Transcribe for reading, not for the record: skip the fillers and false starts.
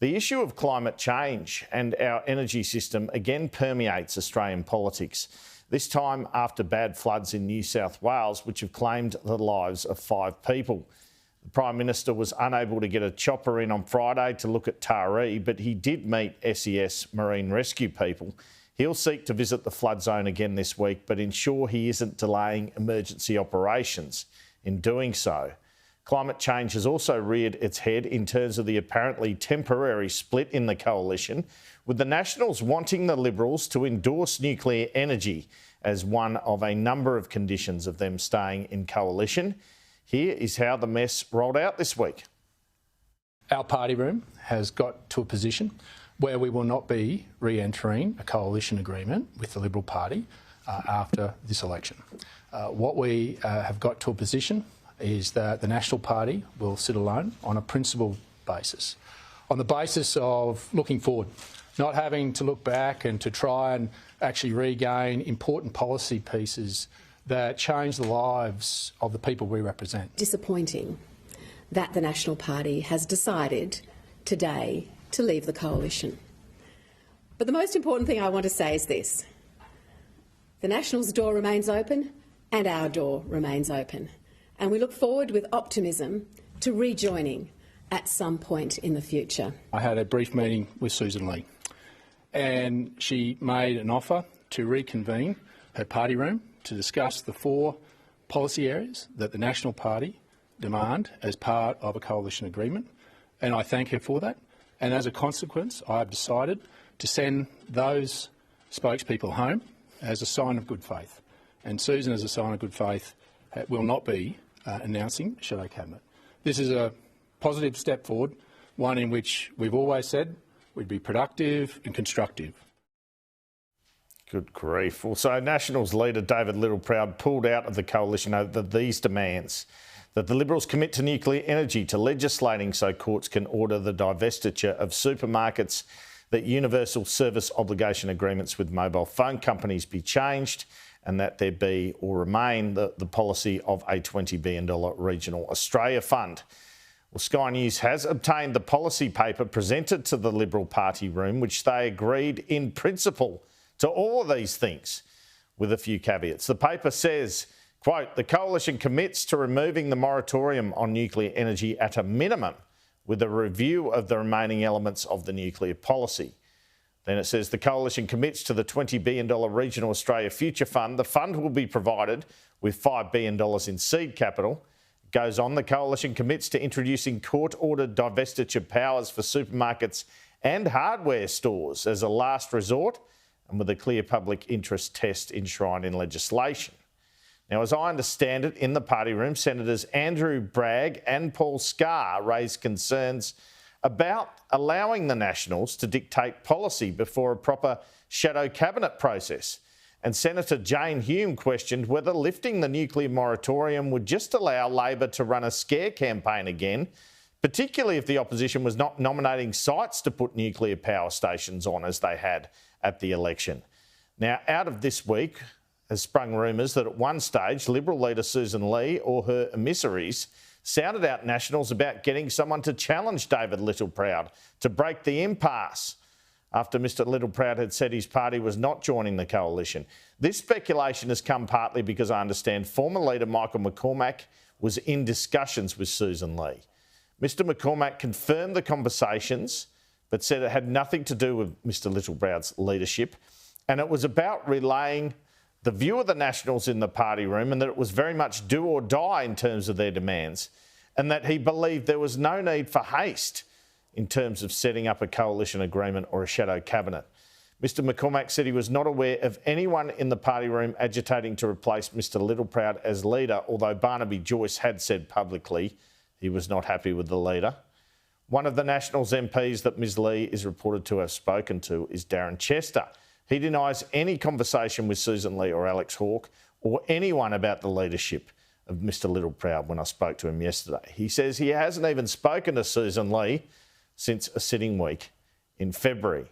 The issue of climate change and our energy system again permeates Australian politics, this time after bad floods in New South Wales, which have claimed the lives of 5 people. The Prime Minister was unable to get a chopper in on Friday to look at Taree, but he did meet SES Marine Rescue people. He'll seek to visit the flood zone again this week, but ensure he isn't delaying emergency operations in doing so. Climate change has also reared its head in terms of the apparently temporary split in the coalition, with the Nationals wanting the Liberals to endorse nuclear energy as one of a number of conditions of them staying in coalition. Here is how the mess rolled out this week. Our party room has got to a position where we will not be re-entering a coalition agreement with the Liberal Party after this election. What we have got to a position is that the National Party will sit alone on a principled basis, on the basis of looking forward, not having to look back and to try and actually regain important policy pieces that change the lives of the people we represent. Disappointing that the National Party has decided today to leave the coalition. But the most important thing I want to say is this: the Nationals' door remains open and our door remains open. And we look forward with optimism to rejoining at some point in the future. I had a brief meeting with Susan Lee, and she made an offer to reconvene her party room to discuss the 4 policy areas that the National Party demand as part of a coalition agreement, and I thank her for that. And as a consequence, I have decided to send those spokespeople home as a sign of good faith. And Susan, as a sign of good faith, will not be announcing shadow cabinet. This is a positive step forward, one in which we've always said we'd be productive and constructive. Good grief. Well, so Nationals leader David Littleproud pulled out of the coalition over these demands: that the Liberals commit to nuclear energy, to legislating so courts can order the divestiture of supermarkets, that universal service obligation agreements with mobile phone companies be changed, and that there be or remain the policy of a $20 billion Regional Australia Fund. Well, Sky News has obtained the policy paper presented to the Liberal Party room, which they agreed in principle to all of these things, with a few caveats. The paper says, quote, the coalition commits to removing the moratorium on nuclear energy at a minimum, with a review of the remaining elements of the nuclear policy. Then it says the coalition commits to the $20 billion Regional Australia Future Fund. The fund will be provided with $5 billion in seed capital. It goes on, the coalition commits to introducing court-ordered divestiture powers for supermarkets and hardware stores as a last resort, and with a clear public interest test enshrined in legislation. Now, as I understand it, in the party room, Senators Andrew Bragg and Paul Scar raised concerns about allowing the Nationals to dictate policy before a proper shadow cabinet process. And Senator Jane Hume questioned whether lifting the nuclear moratorium would just allow Labor to run a scare campaign again, particularly if the opposition was not nominating sites to put nuclear power stations on as they had at the election. Now, out of this week has sprung rumours that at one stage Liberal leader Susan Lee or her emissaries sounded out Nationals about getting someone to challenge David Littleproud to break the impasse after Mr Littleproud had said his party was not joining the coalition. This speculation has come partly because I understand former leader Michael McCormack was in discussions with Susan Lee. Mr McCormack confirmed the conversations but said it had nothing to do with Mr Littleproud's leadership, and it was about relaying the view of the Nationals in the party room, and that it was very much do or die in terms of their demands, and that he believed there was no need for haste in terms of setting up a coalition agreement or a shadow cabinet. Mr McCormack said he was not aware of anyone in the party room agitating to replace Mr Littleproud as leader, although Barnaby Joyce had said publicly he was not happy with the leader. One of the Nationals MPs that Ms Lee is reported to have spoken to is Darren Chester. He denies any conversation with Susan Lee or Alex Hawke or anyone about the leadership of Mr Littleproud when I spoke to him yesterday. He says he hasn't even spoken to Susan Lee since a sitting week in February.